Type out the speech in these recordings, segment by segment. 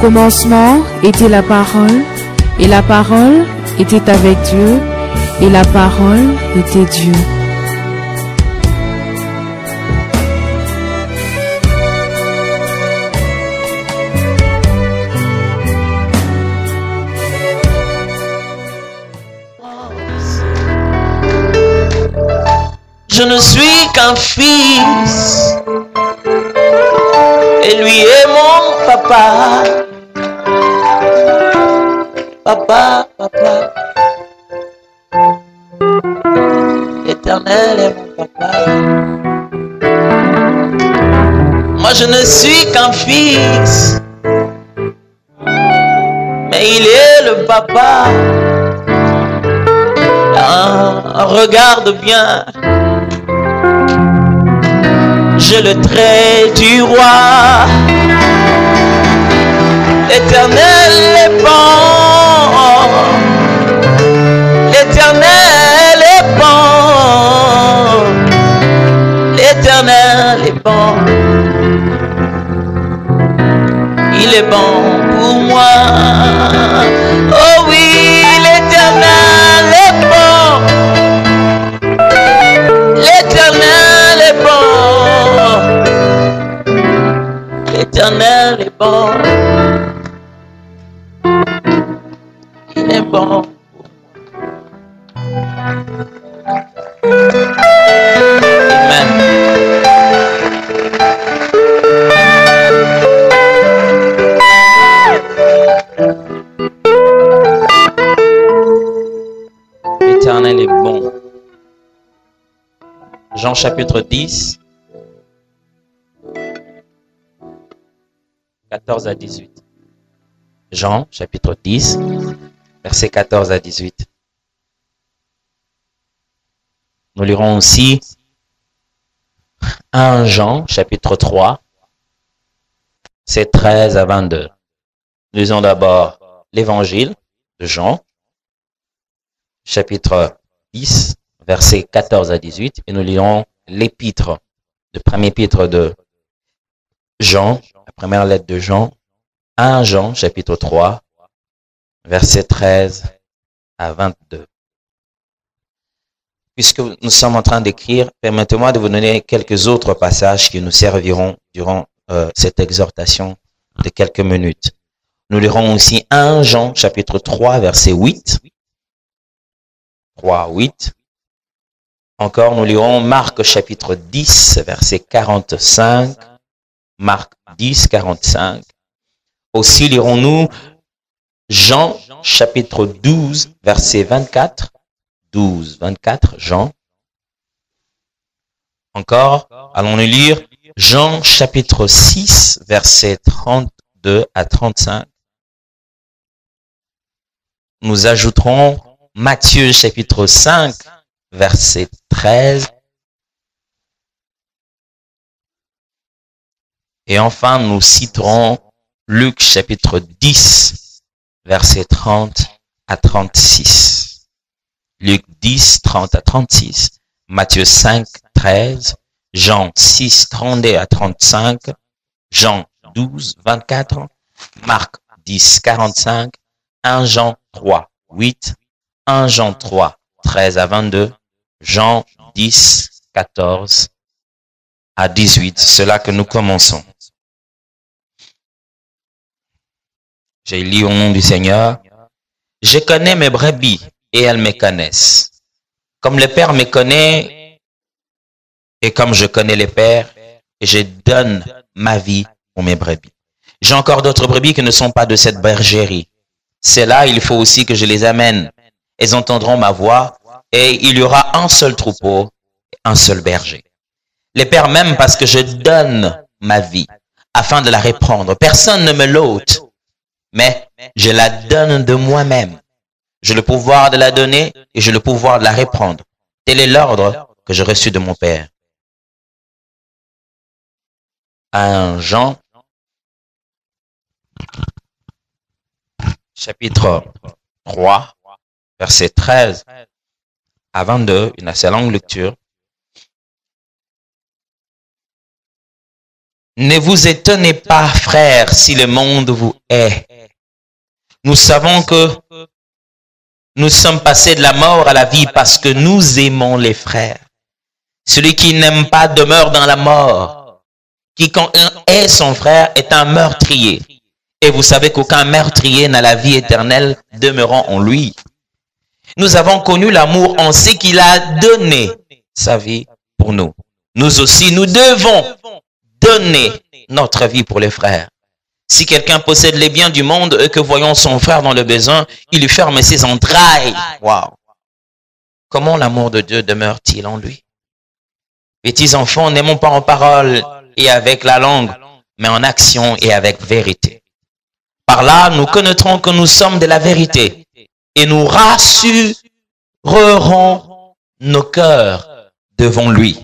commencement était la parole, et la parole était avec Dieu, et la parole était Dieu. Je ne suis qu'un fils, et lui est mon papa. Papa, papa, l'Éternel est mon papa. Moi je ne suis qu'un fils, mais il est le papa. Regarde bien, j'ai le trait du roi. L'Éternel est bon, l'Éternel est bon, l'Éternel est bon, il est bon pour moi. Oh oui, l'Éternel est bon, l'Éternel est bon, l'Éternel est bon. Il est bon. Amen. L'Éternel est bon. Jean chapitre 10, 14 à 18. Jean chapitre 10, versets 14 à 18. Nous lirons aussi 1 Jean, chapitre 3, c'est 13 à 22. Nous lisons d'abord l'évangile de Jean, chapitre 10, versets 14 à 18, et nous lirons l'épître, le premier épître de Jean, la première lettre de Jean, 1 Jean, chapitre 3, versets 13 à 22. Puisque nous sommes en train d'écrire, permettez-moi de vous donner quelques autres passages qui nous serviront durant cette exhortation de quelques minutes. Nous lirons aussi 1 Jean, chapitre 3, verset 8. 3, 8. Encore, nous lirons Marc, chapitre 10, verset 45. Marc 10, 45. Aussi lirons-nous Jean, chapitre 12, verset 24. 12, 24, Jean. Encore, allons-nous lire Jean, chapitre 6, verset 32 à 35. Nous ajouterons Matthieu, chapitre 5, verset 13. Et enfin, nous citerons Luc, chapitre 10, verset 30 à 36. Luc 10, 30 à 36, Matthieu 5, 13, Jean 6, 32 à 35, Jean 12, 24, Marc 10, 45, 1 Jean 3, 8, 1 Jean 3, 13 à 22, Jean 10, 14 à 18. C'est là que nous commençons. J'ai lu au nom du Seigneur. Je connais mes brebis et elles me connaissent. Comme le Père me connaît et comme je connais le Père, et je donne ma vie pour mes brebis. J'ai encore d'autres brebis qui ne sont pas de cette bergerie. C'est là, il faut aussi que je les amène. Elles entendront ma voix et il y aura un seul troupeau, un seul berger. Le Père m'aime parce que je donne ma vie afin de la reprendre. Personne ne me l'ôte, mais je la donne de moi-même. J'ai le pouvoir de la donner et j'ai le pouvoir de la reprendre. Tel est l'ordre que j'ai reçu de mon Père. 1 Jean, chapitre 3, verset 13 à 22, une assez longue lecture. Ne vous étonnez pas, frères, si le monde vous hait. Nous savons que nous sommes passés de la mort à la vie parce que nous aimons les frères. Celui qui n'aime pas demeure dans la mort. Quiconque hait son frère est un meurtrier. Et vous savez qu'aucun meurtrier n'a la vie éternelle demeurant en lui. Nous avons connu l'amour en ce qu'il a donné sa vie pour nous. Nous aussi, nous devons donner notre vie pour les frères. Si quelqu'un possède les biens du monde et que voyons son frère dans le besoin, il lui ferme ses entrailles. Waouh! Comment l'amour de Dieu demeure-t-il en lui? Petits enfants, n'aimons pas en parole et avec la langue, mais en action et avec vérité. Par là, nous connaîtrons que nous sommes de la vérité et nous rassurerons nos cœurs devant lui.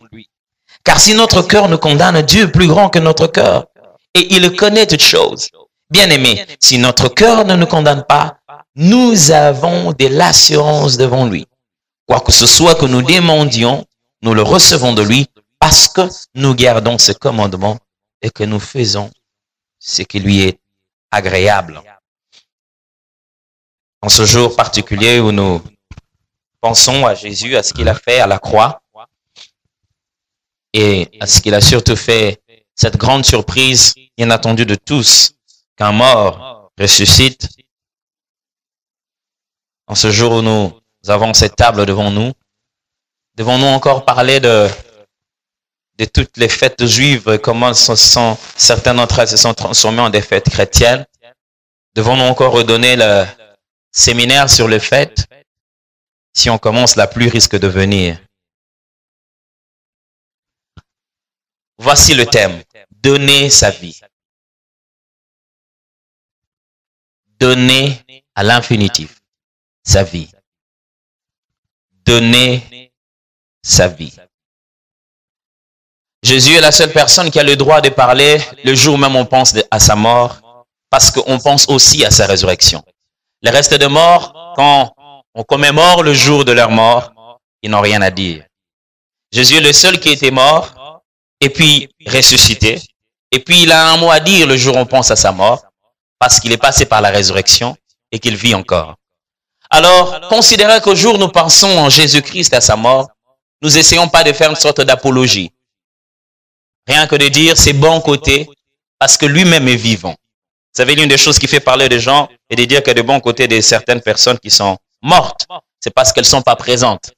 Car si notre cœur nous condamne, Dieu est plus grand que notre cœur et il connaît toutes choses. Bien-aimés, si notre cœur ne nous condamne pas, nous avons de l'assurance devant lui. Quoi que ce soit que nous demandions, nous le recevons de lui parce que nous gardons ce commandement et que nous faisons ce qui lui est agréable. En ce jour particulier où nous pensons à Jésus, à ce qu'il a fait à la croix et à ce qu'il a surtout fait, cette grande surprise inattendue de tous, qu'un mort ressuscite. En ce jour où nous avons cette table devant nous, devons-nous encore parler de toutes les fêtes juives, comment certaines d'entre elles se sont transformées en des fêtes chrétiennes? Devons-nous encore redonner le séminaire sur les fêtes? Si on commence, la pluie risque de venir. Voici le thème. Donner sa vie. Donner à l'infinitif sa vie. Donner sa vie. Jésus est la seule personne qui a le droit de parler le jour même on pense à sa mort, parce qu'on pense aussi à sa résurrection. Les restes de morts, quand on commémore le jour de leur mort, ils n'ont rien à dire. Jésus est le seul qui était mort, et puis ressuscité, et puis il a un mot à dire le jour où on pense à sa mort, parce qu'il est passé par la résurrection et qu'il vit encore. Alors, considérez qu'au jour où nous pensons en Jésus-Christ à sa mort, nous essayons pas de faire une sorte d'apologie. Rien que de dire ses bons côtés, parce que lui-même est vivant. Vous savez, l'une des choses qui fait parler des gens est de dire qu'il y a de bons côtés de certaines personnes qui sont mortes. C'est parce qu'elles ne sont pas présentes.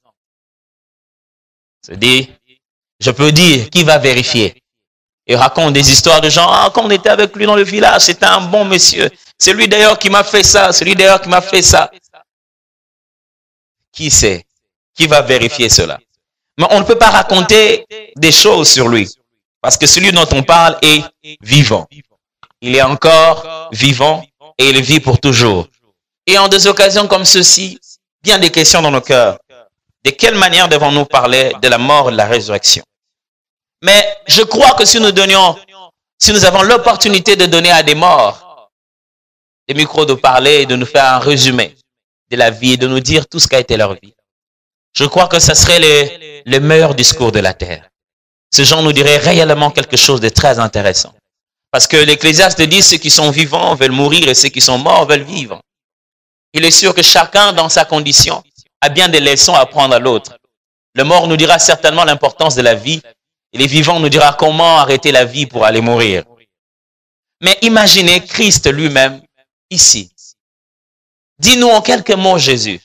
C'est-à-dire, je peux dire, qui va vérifier? Il raconte des histoires de gens, ah, quand on était avec lui dans le village, c'était un bon monsieur. C'est lui d'ailleurs qui m'a fait ça, c'est lui d'ailleurs qui m'a fait ça. Qui sait? Qui va vérifier cela? Mais on ne peut pas raconter des choses sur lui. Parce que celui dont on parle est vivant. Il est encore vivant et il vit pour toujours. Et en des occasions comme ceci, bien des questions dans nos cœurs. De quelle manière devons-nous parler de la mort et de la résurrection? Mais je crois que si nous avons l'opportunité de donner à des morts des micros, de parler et de nous faire un résumé de la vie et de nous dire tout ce qu'a été leur vie, je crois que ce serait le meilleur discours de la terre. Ces gens nous diraient réellement quelque chose de très intéressant. Parce que l'Ecclésiaste dit ceux qui sont vivants veulent mourir et ceux qui sont morts veulent vivre. Il est sûr que chacun dans sa condition a bien des leçons à apprendre à l'autre. Le mort nous dira certainement l'importance de la vie et les vivants nous dira comment arrêter la vie pour aller mourir. Mais imaginez Christ lui-même ici. Dis-nous en quelques mots, Jésus,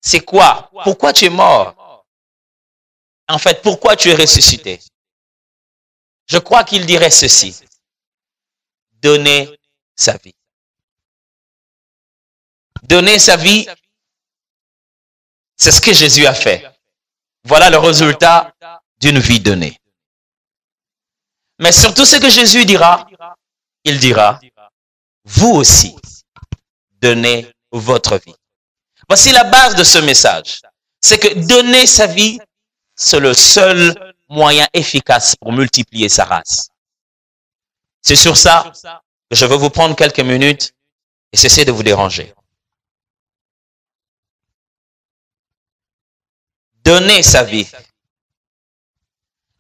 c'est quoi? Pourquoi tu es mort? En fait, pourquoi tu es ressuscité? Je crois qu'il dirait ceci. Donner sa vie. Donner sa vie, c'est ce que Jésus a fait. Voilà le résultat d'une vie donnée. Mais surtout ce que Jésus dira, il dira, vous aussi, donnez votre vie. Voici la base de ce message. C'est que donner sa vie, c'est le seul moyen efficace pour multiplier sa race. C'est sur ça que je veux vous prendre quelques minutes et cesser de vous déranger. Donner sa vie.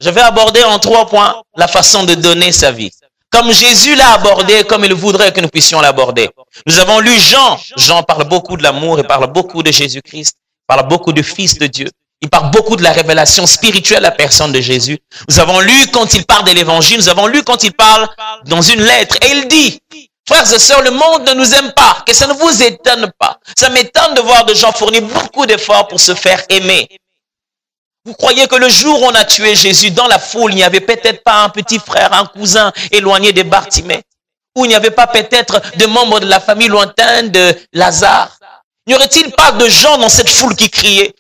Je vais aborder en 3 points la façon de donner sa vie. Comme Jésus l'a abordé, comme il voudrait que nous puissions l'aborder. Nous avons lu Jean. Jean parle beaucoup de l'amour, il parle beaucoup de Jésus-Christ, il parle beaucoup du Fils de Dieu. Il parle beaucoup de la révélation spirituelle à la personne de Jésus. Nous avons lu quand il parle de l'évangile, nous avons lu quand il parle dans une lettre. Et il dit, frères et sœurs, le monde ne nous aime pas, que ça ne vous étonne pas. Ça m'étonne de voir des gens fournir beaucoup d'efforts pour se faire aimer. Vous croyez que le jour où on a tué Jésus, dans la foule, il n'y avait peut-être pas un petit frère, un cousin éloigné de Bartimée, ou il n'y avait pas peut-être de membres de la famille lointaine de Lazare? N'y aurait-il pas de gens dans cette foule qui criaient,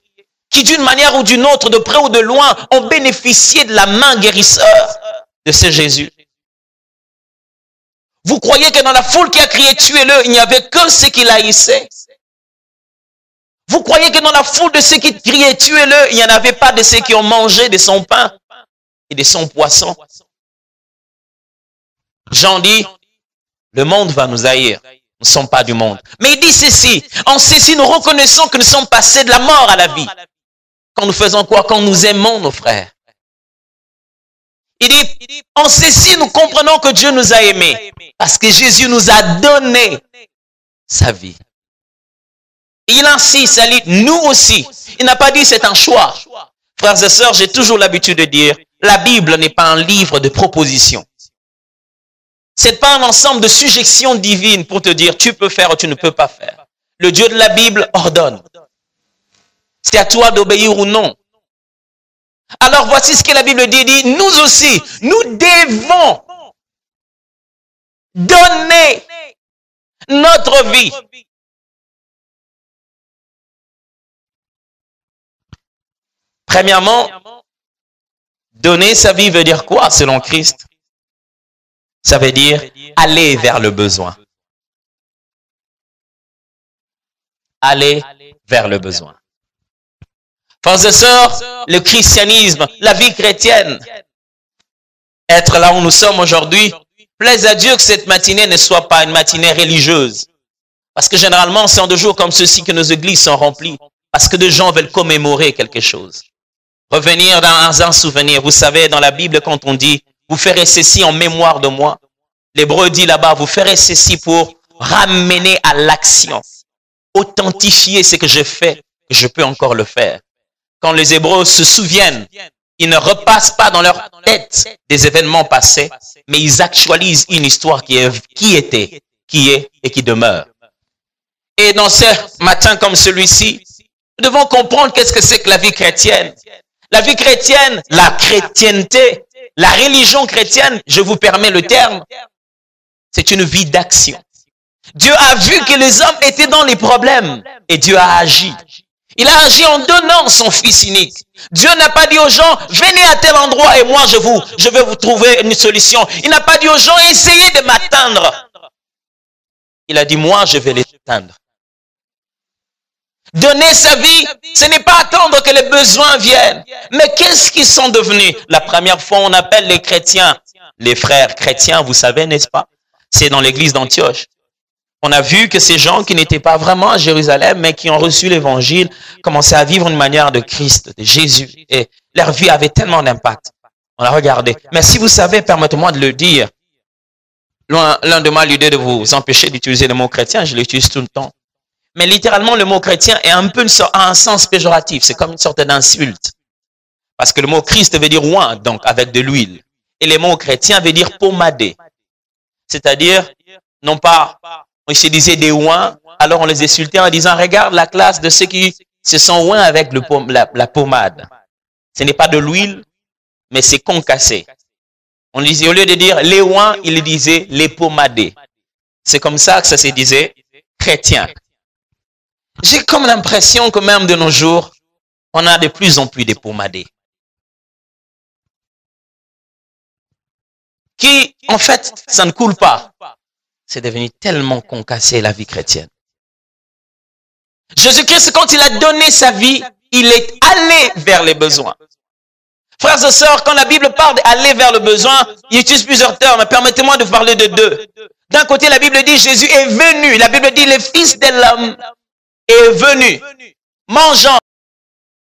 qui d'une manière ou d'une autre, de près ou de loin, ont bénéficié de la main guérisseur de ce Jésus? Vous croyez que dans la foule qui a crié tuez-le, il n'y avait que ceux qui l'haïssaient? Vous croyez que dans la foule de ceux qui criaient tuez-le, il n'y en avait pas de ceux qui ont mangé de son pain et de son poisson? Jean dit, le monde va nous haïr. Nous ne sommes pas du monde. Mais il dit ceci, en ceci nous reconnaissons que nous sommes passés de la mort à la vie. Quand nous faisons quoi? Quand nous aimons nos frères. Il dit, en ceci nous comprenons que Dieu nous a aimés. Parce que Jésus nous a donné sa vie. Il insiste, ça dit, nous aussi. Il n'a pas dit c'est un choix. Frères et sœurs, j'ai toujours l'habitude de dire, la Bible n'est pas un livre de propositions. C'est pas un ensemble de suggestions divines pour te dire tu peux faire ou tu ne peux pas faire. Le Dieu de la Bible ordonne. C'est à toi d'obéir ou non. Alors voici ce que la Bible dit, nous aussi, nous devons donner notre vie. Premièrement, donner sa vie veut dire quoi selon Christ? Ça veut dire aller vers le besoin. Aller vers le besoin. Frères et sœurs, le christianisme, la vie chrétienne, être là où nous sommes aujourd'hui, plaise à Dieu que cette matinée ne soit pas une matinée religieuse. Parce que généralement, c'est en des jours comme ceux-ci que nos églises sont remplies. Parce que des gens veulent commémorer quelque chose. Revenir dans un souvenir. Vous savez, dans la Bible, quand on dit, vous ferez ceci en mémoire de moi. L'Hébreu dit là-bas, vous ferez ceci pour ramener à l'action. Authentifier ce que j'ai fait, que je peux encore le faire. Quand les Hébreux se souviennent, ils ne repassent pas dans leur tête des événements passés, mais ils actualisent une histoire qui était, qui est et qui demeure. Et dans ce matin comme celui-ci, nous devons comprendre qu'est-ce que c'est que la vie chrétienne. La vie chrétienne, la chrétienté, la religion chrétienne, je vous permets le terme, c'est une vie d'action. Dieu a vu que les hommes étaient dans les problèmes et Dieu a agi. Il a agi en donnant son Fils unique. Dieu n'a pas dit aux gens, venez à tel endroit et moi je vais vous trouver une solution. Il n'a pas dit aux gens, essayez de m'atteindre. Il a dit, moi je vais les atteindre. Donner sa vie, ce n'est pas attendre que les besoins viennent. Mais qu'est-ce qu'ils sont devenus? La première fois, on appelle les chrétiens, les frères chrétiens, vous savez, n'est-ce pas? C'est dans l'église d'Antioche. On a vu que ces gens qui n'étaient pas vraiment à Jérusalem, mais qui ont reçu l'évangile, commençaient à vivre une manière de Christ, de Jésus. Et leur vie avait tellement d'impact. On a regardé. Mais si vous savez, permettez-moi de le dire, l'un de moi l'idée de vous empêcher d'utiliser le mot chrétien, je l'utilise tout le temps. Mais littéralement, le mot chrétien est un peu un sens péjoratif. C'est comme une sorte d'insulte. Parce que le mot Christ veut dire oint, donc avec de l'huile. Et le mot chrétien veut dire pommader. C'est-à-dire, non pas, on se disait des oints, alors on les insultait en disant, regarde la classe de ceux qui se sont oints avec la pommade. Ce n'est pas de l'huile, mais c'est concassé. On disait, au lieu de dire les oints, il disait les pommadés. C'est comme ça que ça se disait chrétien. J'ai comme l'impression que même de nos jours, on a de plus en plus de pommadés. Qui, en fait, ça ne coule pas. C'est devenu tellement concassé la vie chrétienne. Jésus-Christ, quand il a donné sa vie, il est allé vers les besoins. Frères et sœurs, quand la Bible parle d'aller vers le besoin, il utilise plusieurs termes, mais permettez-moi de parler de deux. D'un côté, la Bible dit Jésus est venu. La Bible dit le Fils de l'homme est venu, mangeant,